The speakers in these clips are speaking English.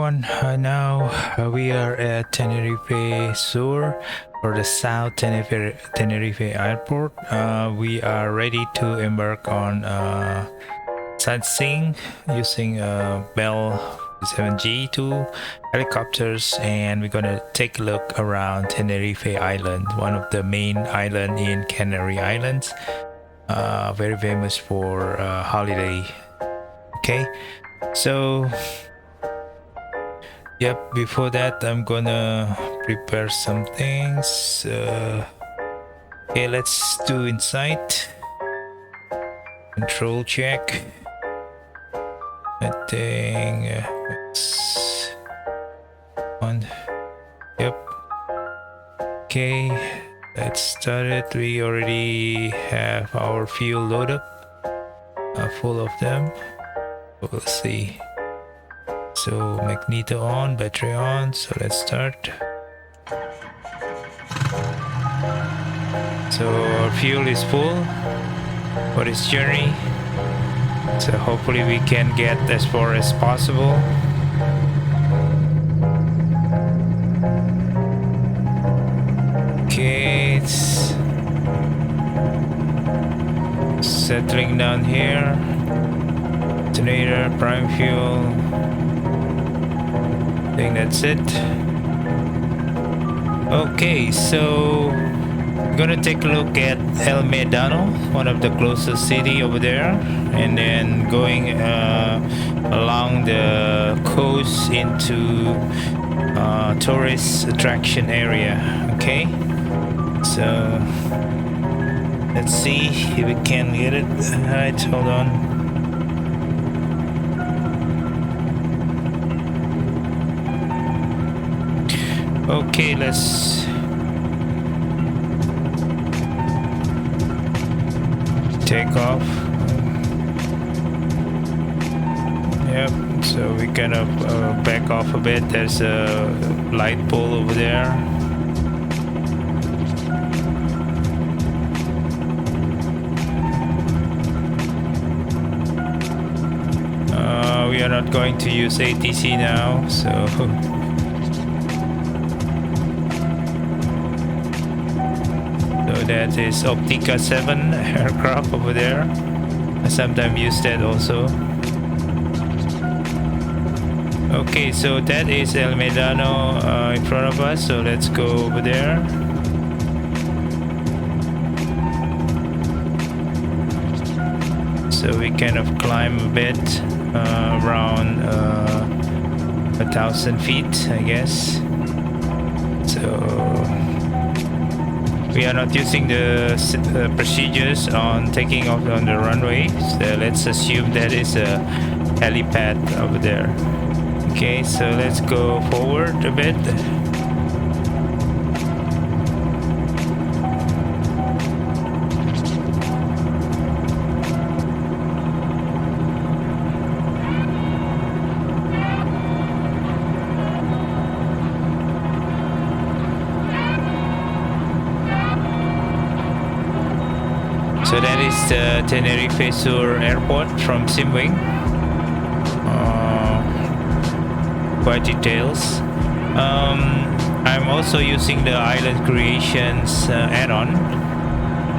everyone. Now we are at Tenerife Sur, or the South Tenerife Airport. We are ready to embark on sightseeing using Bell 7G2 helicopters, and we're gonna take a look around Tenerife Island, one of the main island in Canary Islands, very famous for holiday. Okay, so yep, before that I'm gonna prepare some things. Okay, let's do insight control check. I think it's on. Yep. Okay, let's start it. We already have our fuel loaded up, full of them. We'll see. So magneto on, battery on, so let's start. So our fuel is full for this journey, so hopefully we can get as far as possible. Okay, it's settling down here. Alternator, prime fuel. I think that's it. Okay, so we're gonna take a look at El Medano, one of the closest city over there, and then going along the coast into tourist attraction area. Okay, so let's see if we can get it. Alright, hold on. Okay, let's take off. Yep, so we kind of back off a bit. There's a light pole over there. We are not going to use ATC now, so that is Optica 7 aircraft over there. I sometimes use that also. Okay, so that is El Medano in front of us, so let's go over there. So we kind of climb a bit, around 1,000 feet, I guess. So we are not using the procedures on taking off on the runway, so let's assume that is a helipad over there. Okay, so let's go forward a bit. So that is the Tenerife Sur Airport from Simwing. Quite details. I'm also using the Island Creations add-on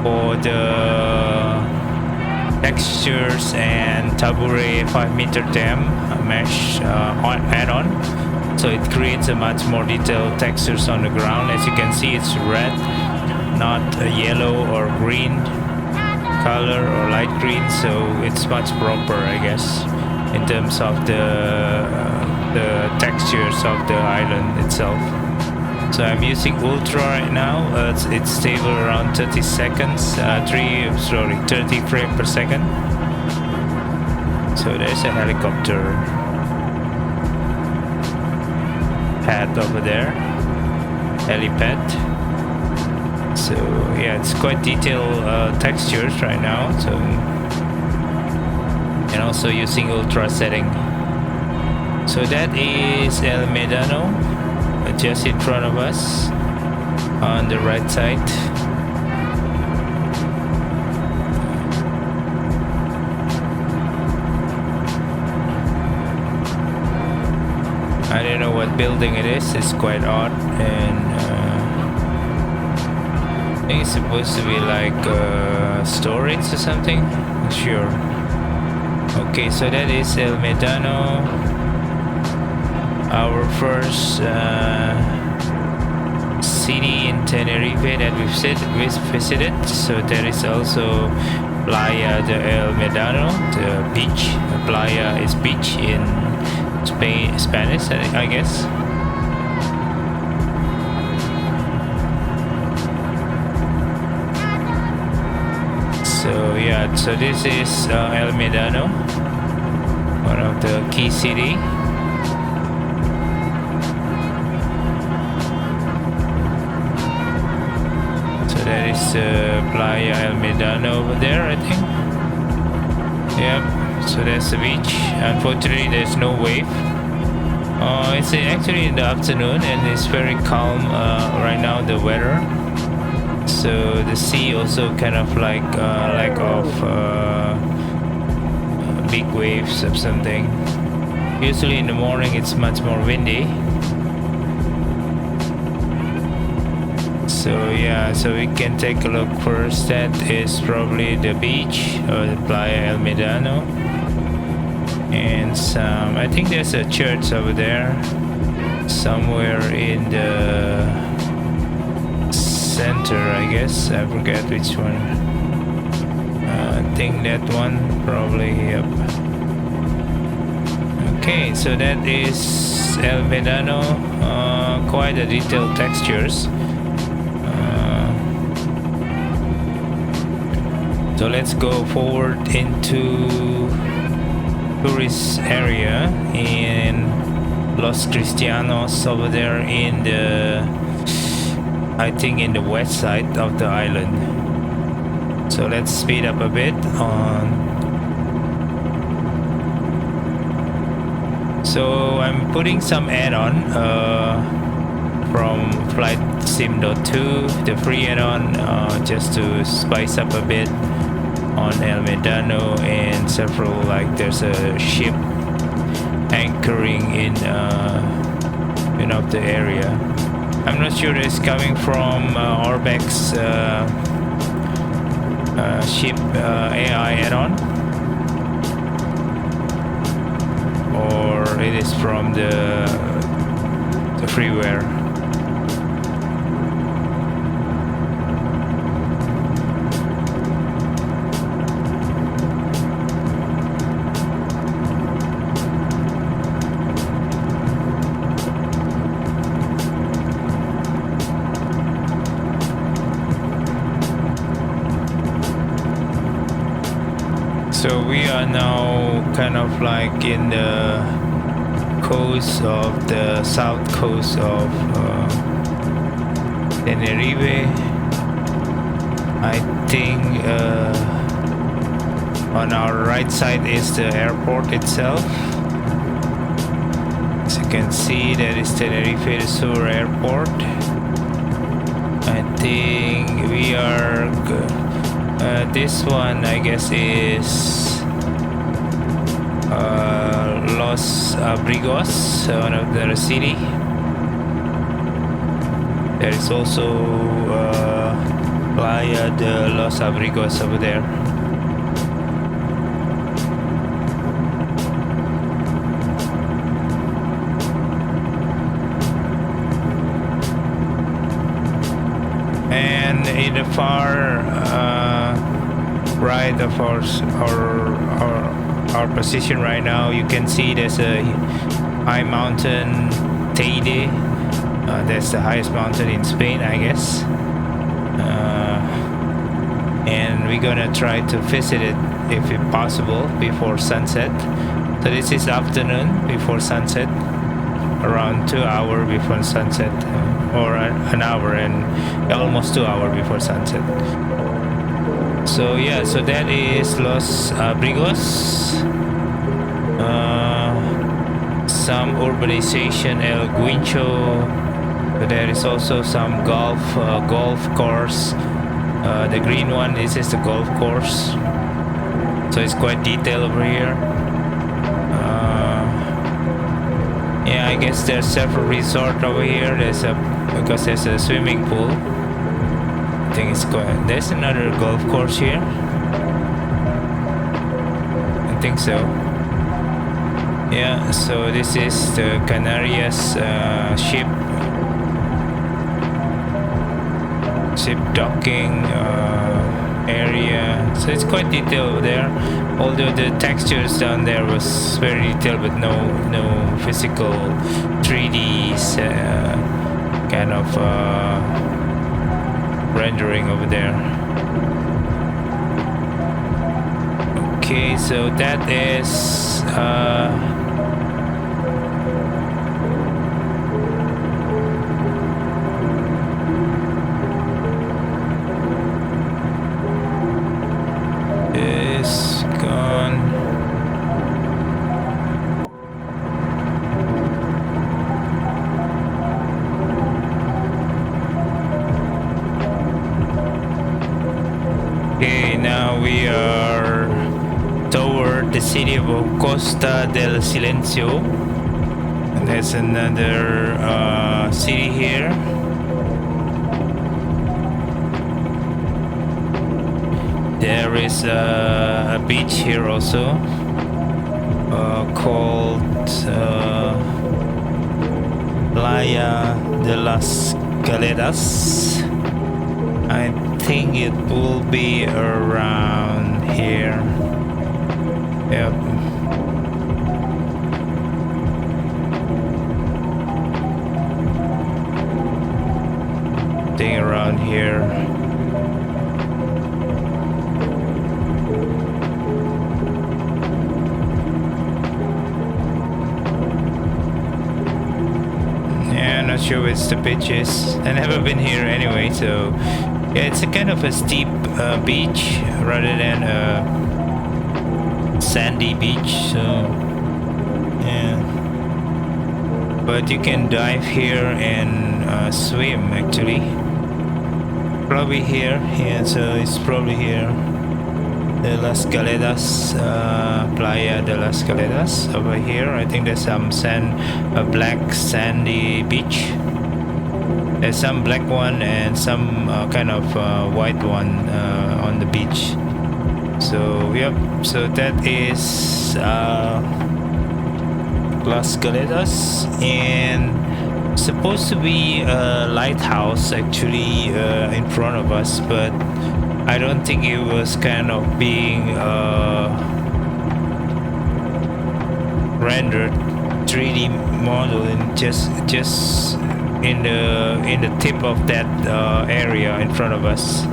for the textures and Taburet 5-meter dam mesh add-on. So it creates a much more detailed textures on the ground. As you can see, it's red, not a yellow or green color or light green, so it's much proper, I guess, in terms of the textures of the island itself. So I'm using Ultra right now. It's stable around 30 seconds, 30 frames per second. So there's a helicopter pad over there, helipad. So yeah, it's quite detailed textures right now. So, and also using Ultra setting. So that is El Medano, just in front of us on the right side. I building it is. It's quite odd, and I think it's supposed to be like storage or something. Not sure. Okay, so that is El Medano, our first city in Tenerife that we've visited. So there is also Playa del Mado, the beach. Playa is beach in Spanish, I guess. So yeah, so this is El Medano, one of the key city. So that is Playa El Medano over there, I think. Yep. So that's the beach. Unfortunately, there's no wave. It's actually in the afternoon, and it's very calm right now. The weather. So the sea also kind of like lack of big waves or something. Usually in the morning it's much more windy. So yeah, so we can take a look first. That is probably the beach or the Playa El Medano. And some, I think there's a church over there somewhere in the center, I guess. I forget which one. I think that one probably. Yep. Okay, so that is El Medano. Quite a detailed textures. So let's go forward into tourist area in Los Cristianos over there in the, I think in the west side of the island. So let's speed up a bit on. So I'm putting some add-on from Flight Sim.2, the free add-on, just to spice up a bit on El Medano, and several, like there's a ship anchoring in the area. I'm not sure it's coming from Orbex ship AI add-on, or it is from the freeware. So we are now kind of like in the coast of the south coast of Tenerife. I think on our right side is the airport itself. As you can see, that is Tenerife Sur Airport. I think we are this one, I guess, is Los Abrigos, one of the city. There is also Playa de Los Abrigos over there. And in the far right of our position right now, you can see there's a high mountain, Teide. That's the highest mountain in Spain, I guess. And we're gonna try to visit it if it's possible before sunset. So this is afternoon before sunset, around 2 hours before sunset, or an hour and almost 2 hours before sunset. So yeah, so that is Los Abrigos. Some urbanization, El Guincho. There is also some golf course. The green one, this is the golf course. So it's quite detailed over here. Yeah, I guess there's several resort over here. Because there's a swimming pool. I think it's going. There's another golf course here. I think so. Yeah, so this is the Canarias ship docking area. So it's quite detailed over there. Although the textures down there was very detailed, but no physical 3D kind of rendering over there. Okay, so that is is gone. Okay, now we are toward the city of Costa del Silencio. And there's another city here. There is a beach here also called Playa De Las Americas. I think it will be around here. Yep. Thing around here. Not sure which the beach is. I've never been here anyway, so yeah, it's a kind of a steep beach rather than a sandy beach. So yeah, but you can dive here and swim actually. Probably here. Yeah, so it's probably here. De Las Galeras, Playa De Las Galeras over here. I think there's some a black sandy beach. There's some black one and some kind of white one on the beach. So yep, so that is Las Galeras, and supposed to be a lighthouse actually in front of us, but I don't think it was kind of being rendered 3D model in just in the tip of that area in front of us.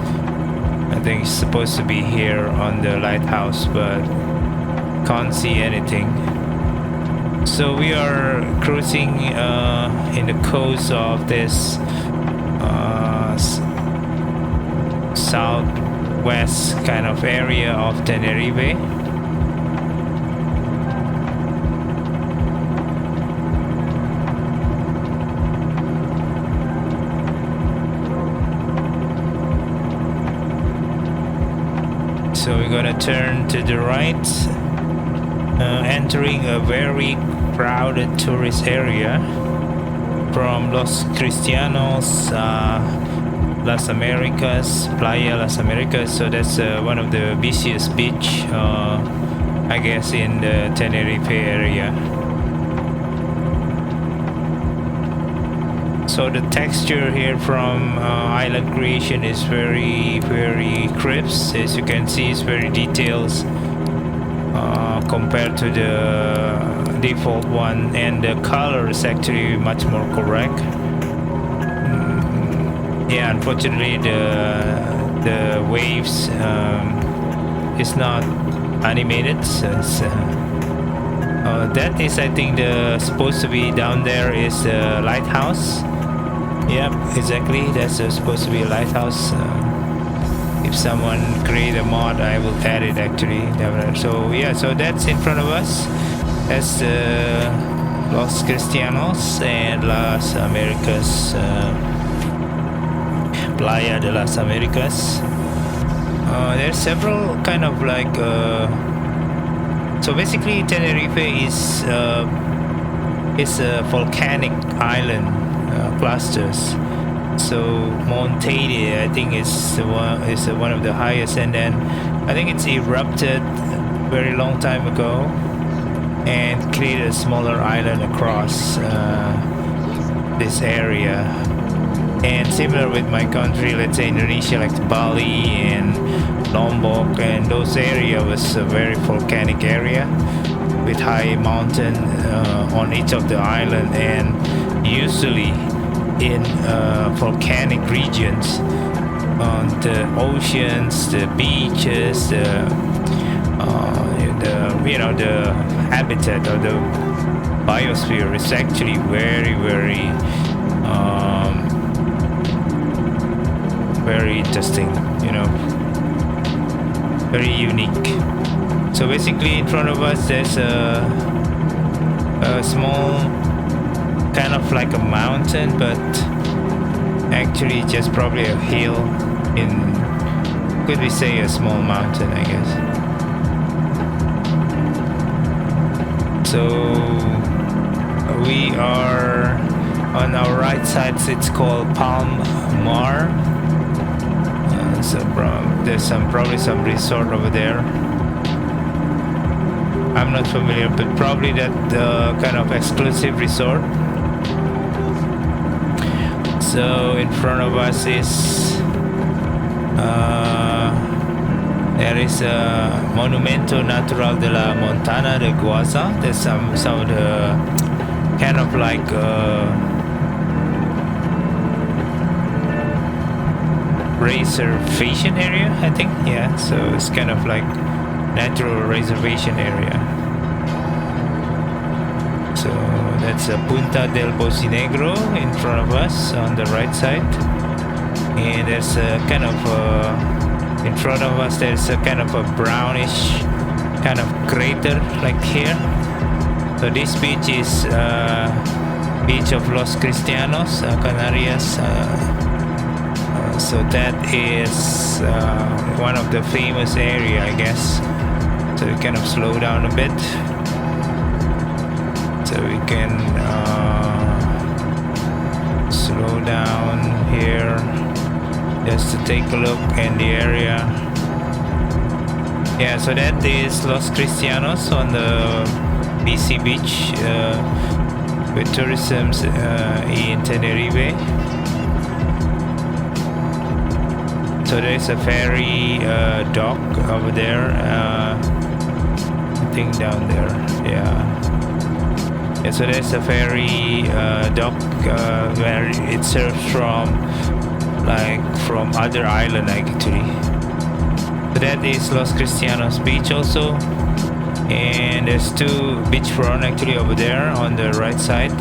I think it's supposed to be here on the lighthouse, but can't see anything. So we are cruising in the coast of this southwest kind of area of Tenerife. So we're gonna turn to the right, entering a very crowded tourist area from Los Cristianos, Las Americas, Playa Las Americas. So that's one of the busiest beach, I guess, in the Tenerife area. So the texture here from island creation is very crisp. As you can see, it's very detailed compared to the default one, and the color is actually much more correct. Yeah, unfortunately the waves is not animated. So it's, that is, I think, supposed to be down there is the lighthouse. Yep, exactly. That's supposed to be a lighthouse. If someone create a mod, I will add it actually. So yeah, so that's in front of us. That's Los Cristianos and Las Americas, Playa de las Americas. There's several kind of like so basically Tenerife is It's a volcanic island clusters. So Montaide, I think is one of the highest, and then I think it's erupted very long time ago and created a smaller island across this area. And similar with my country, let's say Indonesia, like Bali and Lombok, and those area was a very volcanic area with high mountain on each of the island, and usually in volcanic regions, on the oceans, the beaches, the habitat or the biosphere is actually very very interesting, very unique. So basically in front of us there's a small kind of like a mountain, but actually just probably a hill could we say a small mountain, I guess. So we are on our right side, it's called Palm Mar. So there's probably some resort over there. I'm not familiar, but probably that kind of exclusive resort. So in front of us is there is a Monumento Natural de la Montana de Guaza. There's some of the kind of like reservation area, I think. Yeah, so it's kind of like natural reservation area. So that's a Punta del Bocinegro in front of us on the right side, and there's a kind of in front of us there's a kind of a brownish kind of crater like here. So this beach is beach of Los Cristianos, Canarias. So that is one of the famous area, I guess. So we kind of slow down a bit, so we can slow down here just to take a look in the area. Yeah, so that is Los Cristianos on the BC beach with tourism in Tenerife. So there's a ferry dock over there, I think down there. Yeah, so there's a ferry dock where it serves from other island actually. So that is Los Cristianos beach also, and there's two beachfront actually over there on the right side,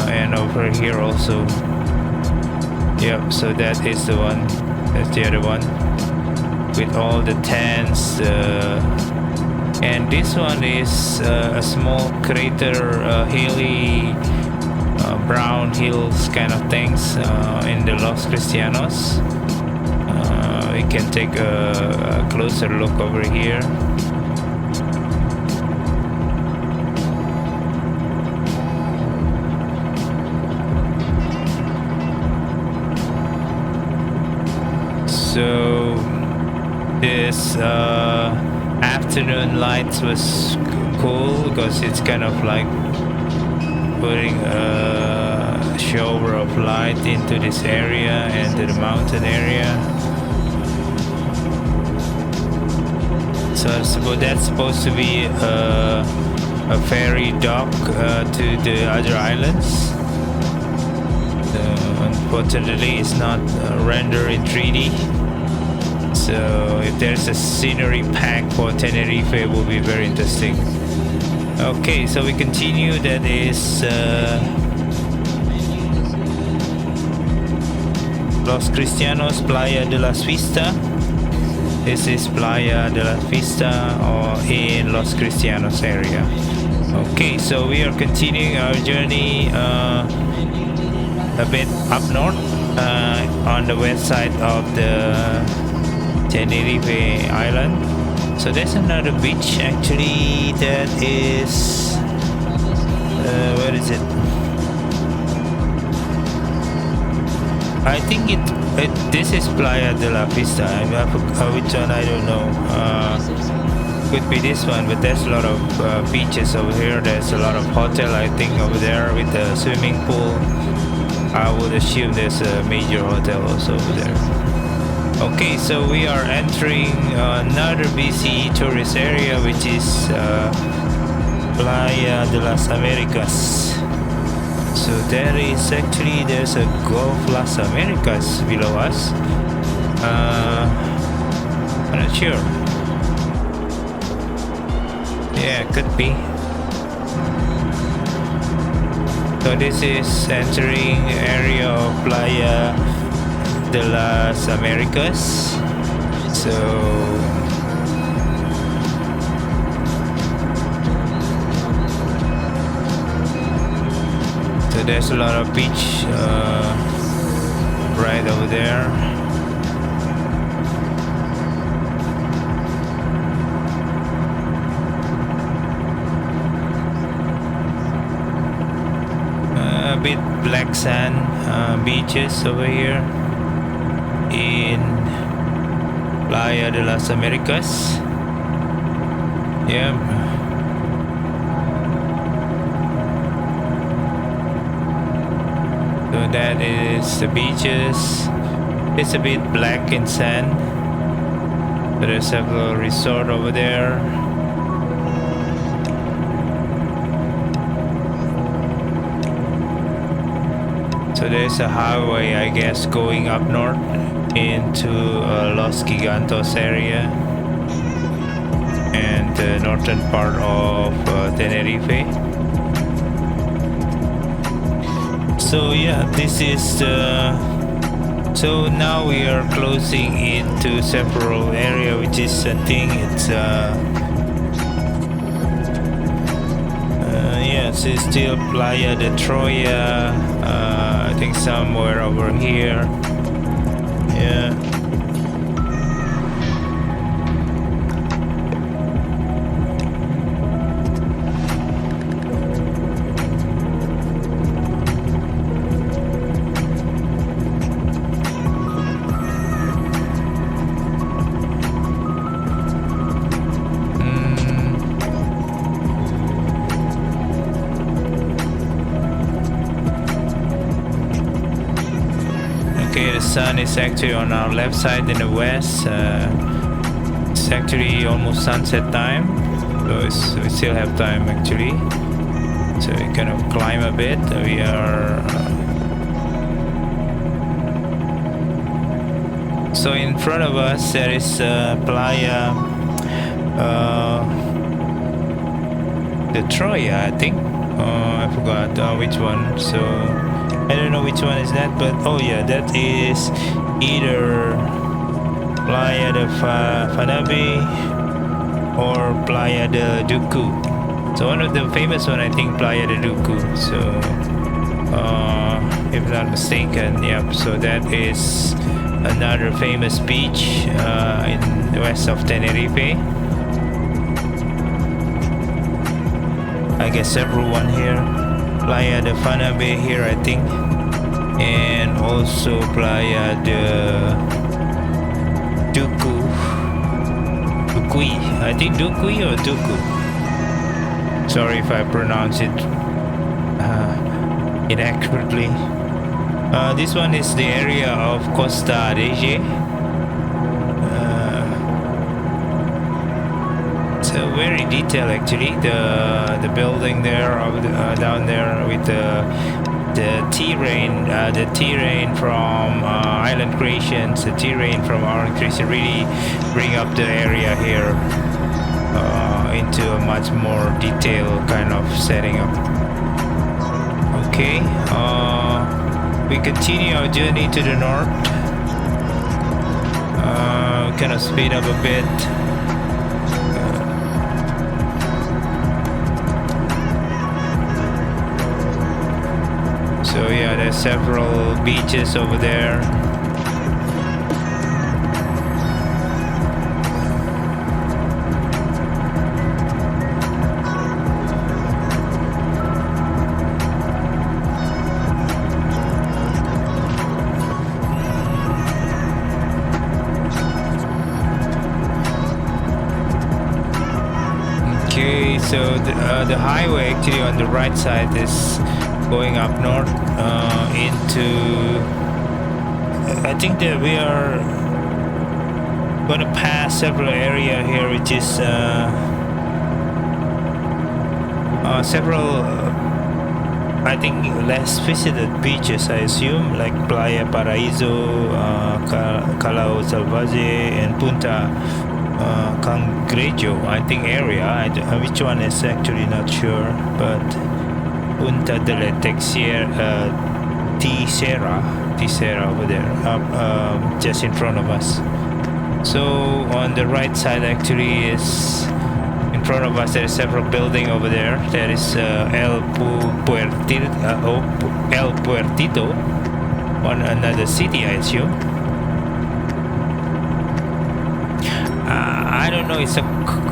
and over here also. Yep, so that is the one. That's the other one with all the tents. And this one is a small crater, hilly, brown hills kind of things in the Los Cristianos. We can take a closer look over here. So this afternoon lights was cool because it's kind of like putting a shower of light into this area and to the mountain area. So that's supposed to be a ferry dock to the other islands. Unfortunately, it's not rendered in 3D. So if there's a scenery pack for Tenerife, it will be very interesting. Okay, so we continue. That is Los Cristianos, Playa de las Vista. This is Playa de la Vista or in Los Cristianos area. Okay, so we are continuing our journey a bit up north on the west side of the Tenerife island. So there's another beach actually that is Where is it? I think this is Playa de la Vista. Which one I don't know. Could be this one, but there's a lot of beaches over here. There's a lot of hotel, I think, over there with the swimming pool. I would assume there's a major hotel also over there. Okay, so we are entering another busy tourist area, which is Playa De Las Americas. So there's a Golf Las Americas below us. I'm not sure. Yeah, could be. So this is entering area of Playa De Las Americas. So there's a lot of beach right over there. A bit black sand beaches over here in Playa de las Americas. Yeah. So that is the beaches. It's a bit black in sand. There's several resort over there. So there's a highway, I guess, going up north into Los Gigantes area and the northern part of Tenerife. So yeah, this is the. So now we are closing into several area, which is, I think it's yes, it's still Playa de Troya. I think somewhere over here. Yeah. The sun is actually on our left side in the west. It's actually almost sunset time, so we still have time actually. So we kind of climb a bit. We are so in front of us there is Playa de Troya, I think. I forgot which one. So I don't know which one is that, but oh yeah, that is either Playa de Fanabe or Playa de Duku. So one of the famous one, I think, Playa de Duku. So if not mistaken, yeah. So that is another famous beach in the west of Tenerife. I guess several one here. Playa de Fanabe here, I think, and also Playa de Duku. Dukui, I think Dukui or Duku. Sorry if I pronounce it inaccurately. This one is the area of Costa Rija. Very detailed actually, the building there down there with the terrain from Island Creations, the terrain from Island Creations really bring up the area here into a much more detailed kind of setting up. Okay, we continue our journey to the north. Kind of speed up a bit. So yeah, there's several beaches over there. So the highway actually on the right side is going up north into. I think that we are going to pass several area here, which is several. I think less visited beaches, I assume, like Playa Paraíso, Callao Salvaje, and Punta Cangrejo, I think area. Which one is actually not sure, but Punta de la Tisera over there, just in front of us. So on the right side actually is. In front of us there is several buildings over there. There is El Puertito, one another city, I assume. I don't know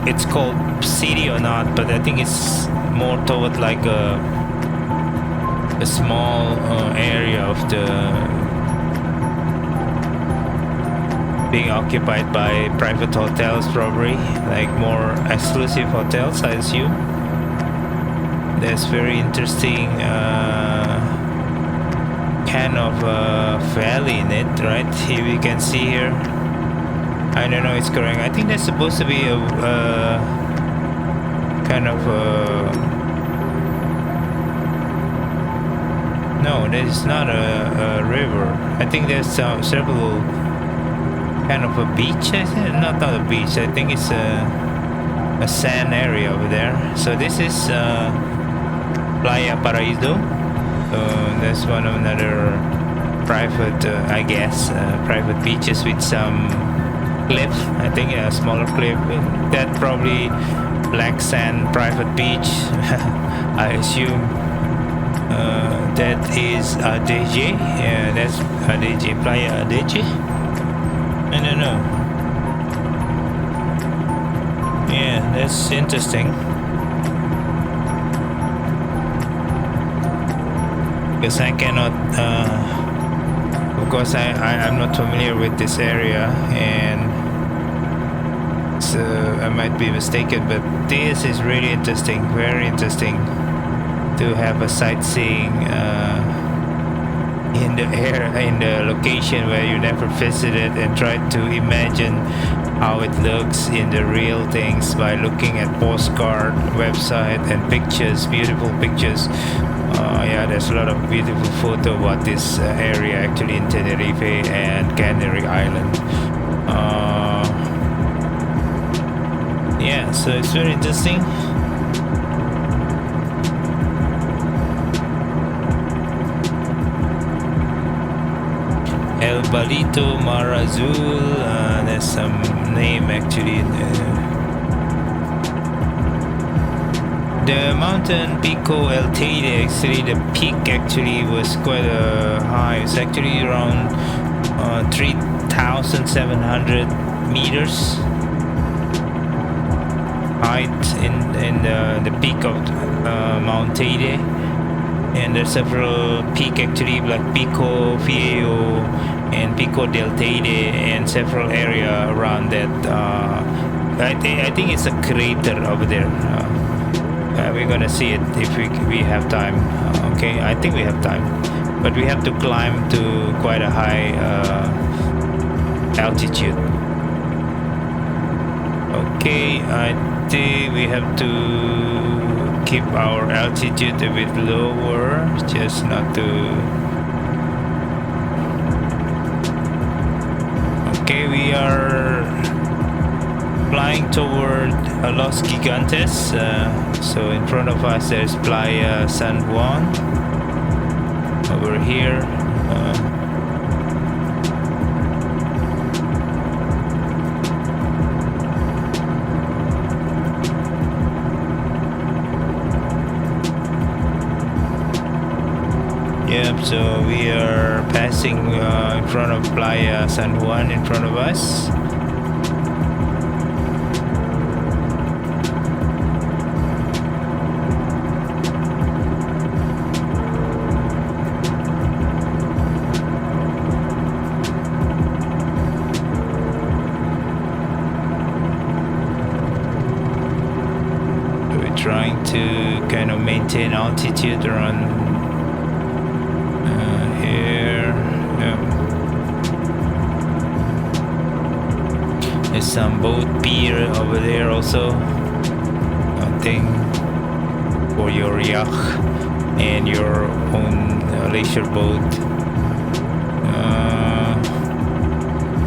it's called city or not, but I think it's more toward like a small area of the being occupied by private hotels, probably like more exclusive hotels, I assume. There's very interesting kind of valley in it, right? Here we can see here. I don't know, it's correct. I think that's supposed to be a kind of no, there's not a river. I think there's several kind of a beach. Not a beach. I think it's a sand area over there. So this is Playa Paraíso. So that's one of another private, I guess, private beaches with some cliff. I think a smaller cliff. That probably black sand private beach. I assume that is Adeje. Yeah, that's Adeje, Playa Adeje. I don't know. Yeah, that's interesting. Because I cannot, of course I'm not familiar with this area, and so I might be mistaken, but this is really interesting, very interesting to have a sightseeing in the location where you never visited, and try to imagine how it looks in the real things by looking at postcard website and pictures, beautiful pictures. Yeah, there's a lot of beautiful photo about this area actually in Tenerife and Canary Island. Yeah, so it's very interesting. El Balito Mar Azul, there's some name actually in there. The mountain Pico El Teide, actually the peak actually was quite high. It's actually around 3,700 meters height in the peak of Mount Teide. And there's several peak actually, like Pico Viejo and Pico del Teide, and several area around that. I think it's a crater over there. We're gonna see it if we have time. Okay, I think we have time, but we have to climb to quite a high altitude. Okay, I think we have to keep our altitude a bit lower, just not to. Okay, we are flying toward Los Gigantes. So in front of us there's Playa San Juan over here. Yep, so we are passing in front of Playa San Juan in front of us. to kind of maintain altitude around here. There's some boat pier over there also. I think for your yacht and your own leisure boat.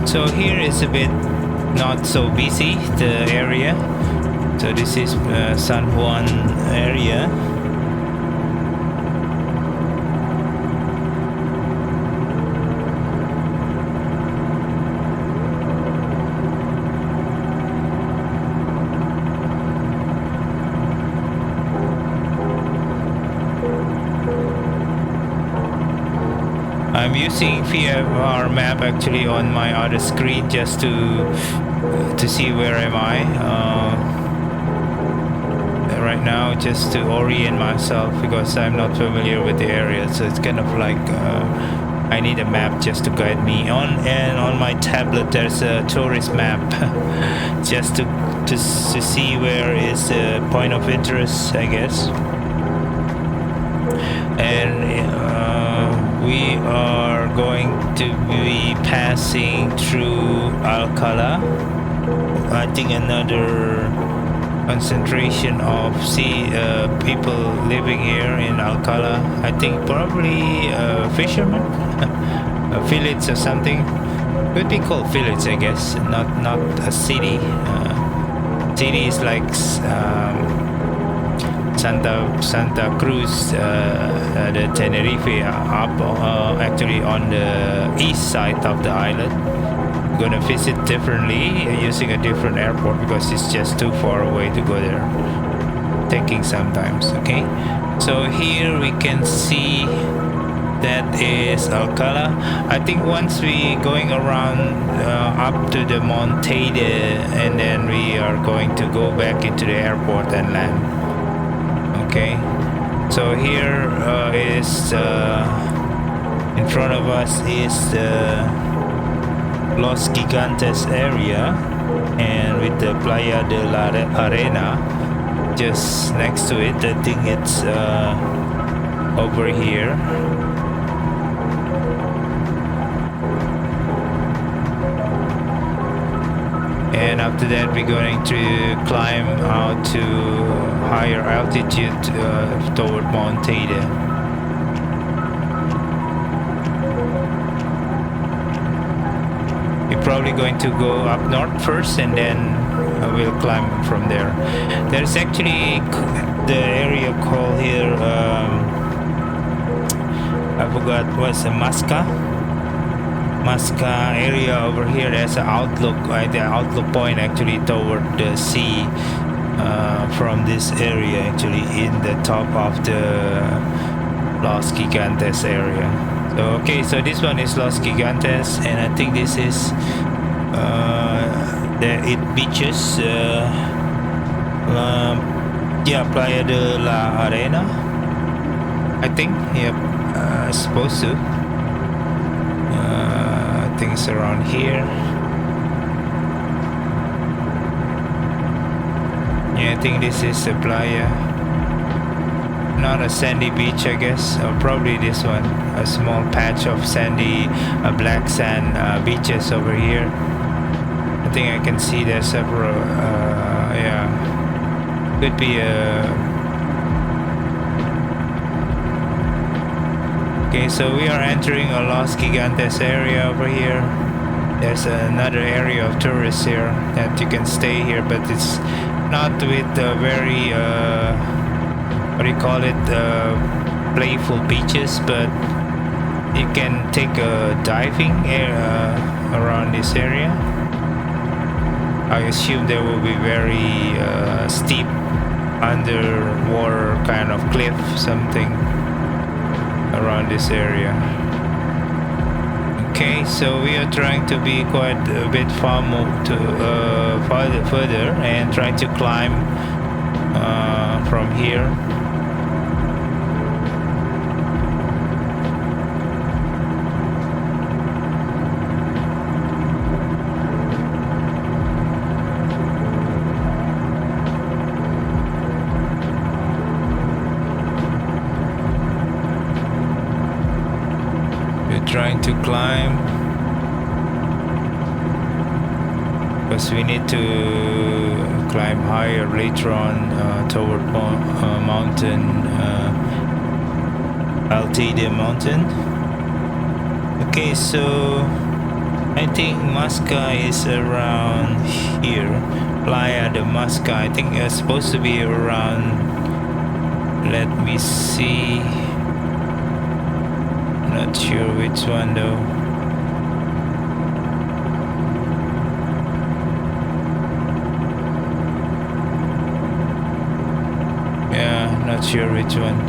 So here is a bit not so busy, the area. So this is San Juan area. I'm using VFRMap actually on my other screen just to see where am I right now, just to orient myself because I'm not familiar with the area. So it's kind of like I need a map just to guide me on, and on my tablet there's a tourist map just to see where is the point of interest, I guess. And we are going to be passing through Alcala. I think another concentration of people living here in Alcala. I think probably fishermen, village or something. Could be called village, I guess. Not a city. City is like Santa Cruz, the Tenerife up actually on the east side of the island. I'm gonna visit differently using a different airport because it's just too far away to go there, taking some times. Okay, so here we can see that is Alcala. I think once we going around up to the Monte and then we are going to go back into the airport and land. Okay, so here is in front of us is the Los Gigantes area, and with the Playa De Las Arena just next to it. I think it's over here. And after that we're going to climb out to higher altitude toward Mount Teide. We're probably going to go up north first and then we'll climb from there. There's actually the area called here, I forgot, what's the Masca area over here. There's an outlook, the outlook point actually toward the sea from this area, actually in the top of the Los Gigantes area. So okay, so this one is Los Gigantes, and I think this is the beaches. Yeah, Playa de la Arena, I think. Yep, supposed to. I think it's around here. Yeah, I think this is the playa. Not a sandy beach, I guess, or probably this one. A small patch of sandy, black sand beaches over here. I think I can see there's several. Yeah, could be a. Okay, so we are entering a Los Gigantes area over here. There's another area of tourists here that you can stay here, but it's not with very what do you call it, playful beaches, but you can take a diving around this area. I assume there will be very steep underwater kind of cliff, something around this area. Okay, so we are trying to be quite a bit further and try to climb from here. climb, because we need to climb higher later on toward mountain, Altide mountain. Okay, so I think Masca is around here. Playa de Masca, I think it's supposed to be around, let me see, not sure which one though. Yeah, not sure which one.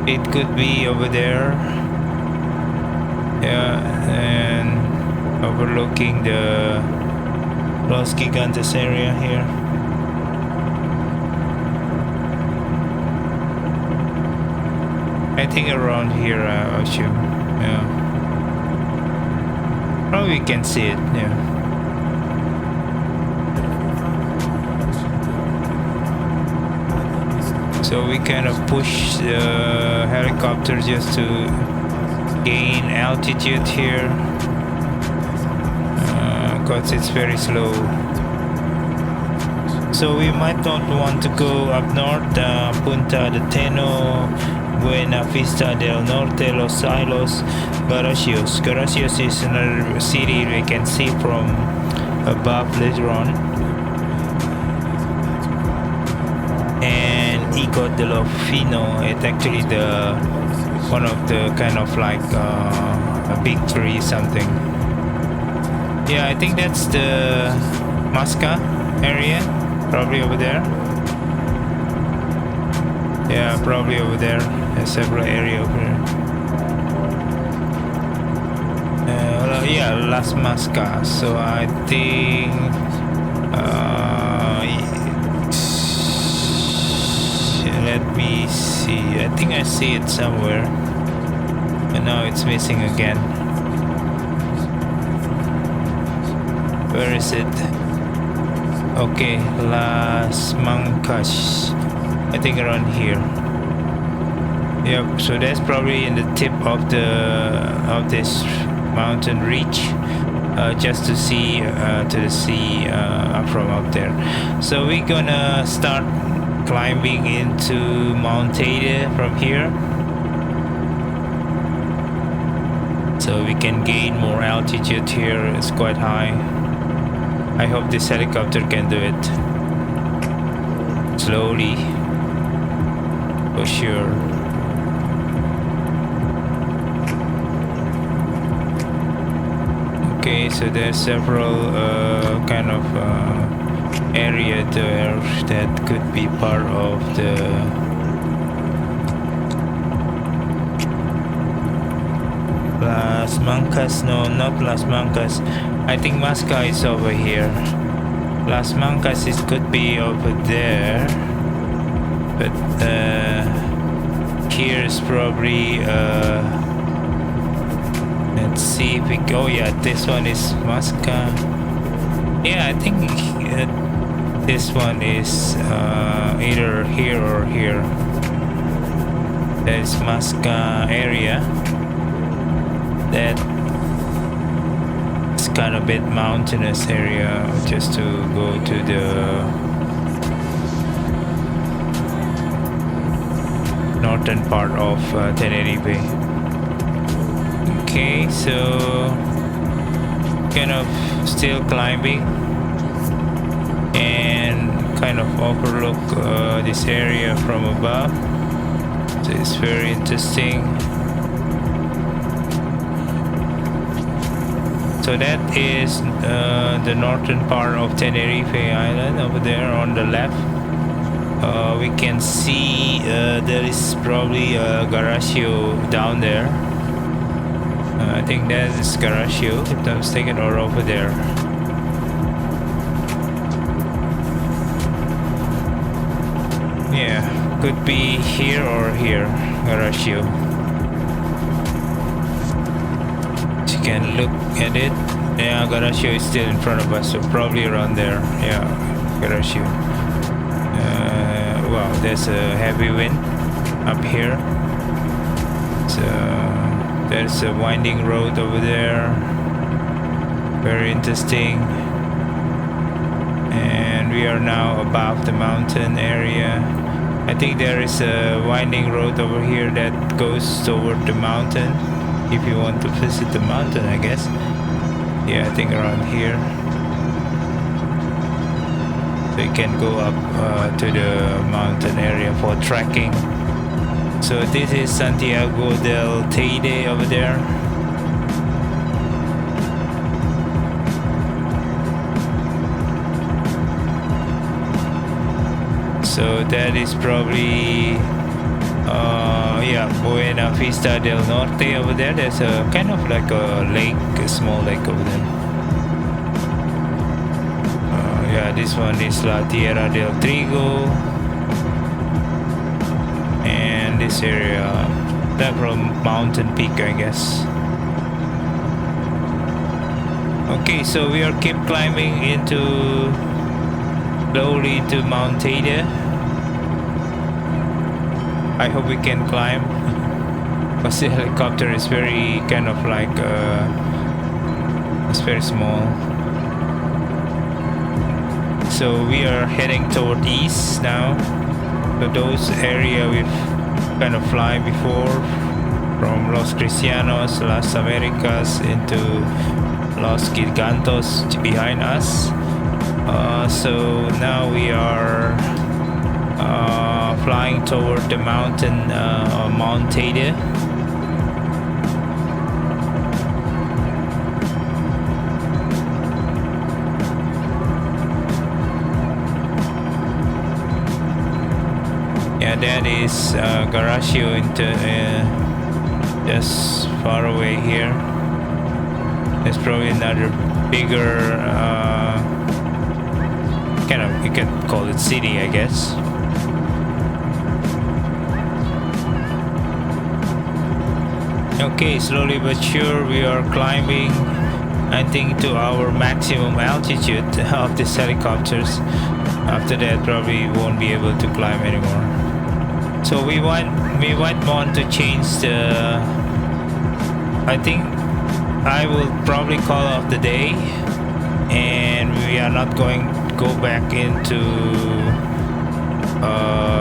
It could be over there. Yeah, and overlooking the Los Gigantes area here. I think around here, I assume. Yeah. Probably can see it. Yeah. So we kind of push the helicopter just to gain altitude here, because it's very slow. So we might not want to go up north, Punta de Teno, Buena Vista del Norte, Los Silos, Garacios. Garacios is another city we can see from above later on. And Ico de lo Fino, it's actually the one of the kind of like a big tree something. Yeah, I think that's the Masca area, probably over there. Yeah, probably over there. There's several area over here. Yeah, Las Masca. So I think let me see. I think I see it somewhere, but now it's missing again. Where is it? Okay, Las Mancas. I think around here. Yep. So that's probably in the tip of this mountain ridge, just to see to the sea from up there. So we're gonna start climbing into Mount Teide from here, so we can gain more altitude here. It's quite high. I hope this helicopter can do it slowly, for sure. Okay, so there's several kind of area there that could be part of the Las Mancas. No, not Las Mancas. I think Masca is over here. Las Mancas is could be over there, but here is probably let's see if we go. Oh yeah, this one is Masca. Yeah, I think this one is either here or here. There's Masca area. That is kind of a bit mountainous area, just to go to the northern part of Tenerife. Okay, so kind of still climbing and kind of overlook this area from above. So it's very interesting. So that is the northern part of Tenerife Island over there on the left. We can see there is probably a Garacio down there. I think that is Garacio, if I'm mistaken, or over there. Yeah, could be here or here, Garacio. You can look at it. Yeah, Garacio is still in front of us, so probably around there. Yeah, Garacio. Wow, there's a heavy wind up here. So there's a winding road over there, very interesting. And we are now above the mountain area. I think there is a winding road over here that goes toward the mountain if you want to visit the mountain, I guess. Yeah, I think around here. So you can go up to the mountain area for trekking. So this is Santiago del Teide over there. So that is probably yeah, Buena Vista del Norte over there. There's a kind of like a lake, a small lake over there. Yeah, this one is La Tierra del Trigo. And this area, several mountain peak, I guess. Okay, so we are keep climbing into slowly to Mount Teide. I hope we can climb, because the helicopter is very kind of like it's very small. So we are heading toward east now. So those area we've kind of fly before, from Los Cristianos, Las Americas into Los Gigantes behind us. So now we are flying toward the mountain, Mount Teide. Yeah, that is Garasio into just far away here. There's probably another bigger kind of, you can call it city, I guess. Okay, slowly but sure we are climbing, I think, to our maximum altitude of these helicopters. After that probably won't be able to climb anymore. So we might want to change the, I think I will probably call off the day, and we are not going to go back into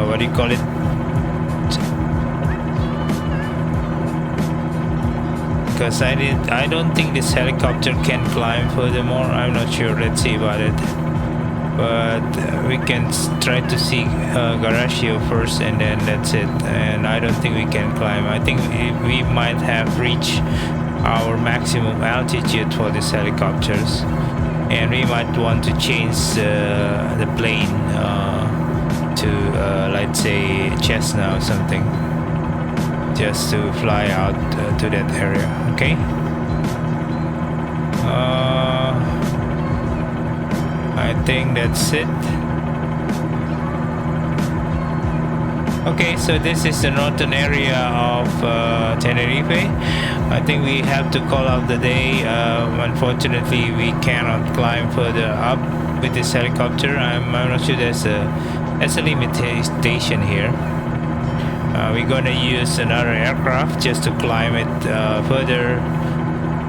what do you call it, because I don't think this helicopter can climb furthermore. I'm not sure, let's see about it. But we can try to see Garasio first, and then that's it. And I don't think we can climb. I think we might have reached our maximum altitude for these helicopters, and we might want to change the plane to let's say Cessna or something, just to fly out to that area. Okay. I think that's it. Okay, so this is the northern area of Tenerife. I think we have to call out the day. Unfortunately, we cannot climb further up with this helicopter. I'm not sure there's a limitation here. We're gonna use another aircraft just to climb it further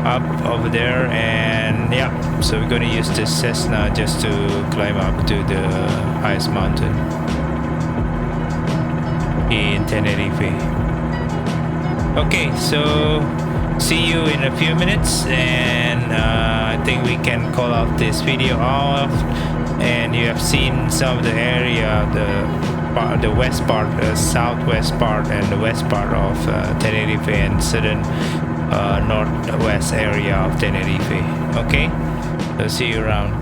up over there, and yeah, so we're gonna use this Cessna just to climb up to the highest mountain in Tenerife. Okay, so see you in a few minutes, and I think we can call off this video off. And you have seen some of the area, the west part, the southwest part, and the west part of Tenerife, and southern northwest area of Tenerife. Okay, so see you around.